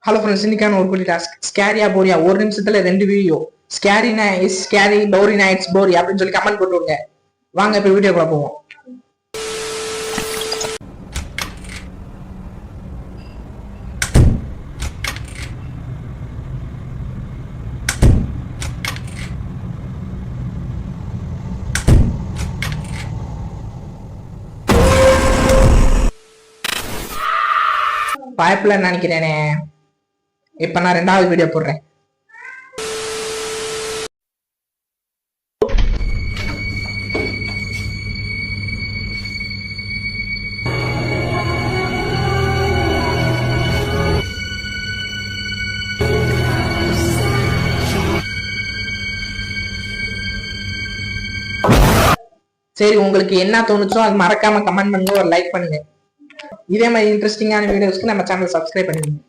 Hello friends, இன்னைக்கான ஒரு குட்டி டாஸ்க். ஸ்கேரியா போரியா, ஒரு நிமிஷத்துல 2 வீடியோ. ஸ்கேரினா இஸ் ஸ்கேரி, போரினா இட்ஸ் போரி அப்படின்னு சொல்லி கமெண்ட் போட்டு விடுங்க. வாங்க இப்ப வீடியோக்குள்ள போவோம். பயப்பில்ல நினைக்கிறேனே. இப்ப நான் 2வது வீடியோ போடுறேன். சரி, உங்களுக்கு என்ன தோணுச்சோ அது மறக்காம கமெண்ட் பண்ணுங்க, ஒரு லைக் பண்ணுங்க. இதே மாதிரி இன்ட்ரெஸ்டிங்கான வீடியோஸ்க்கு நம்ம சேனல் சப்ஸ்கிரைப் பண்ணிடுங்க.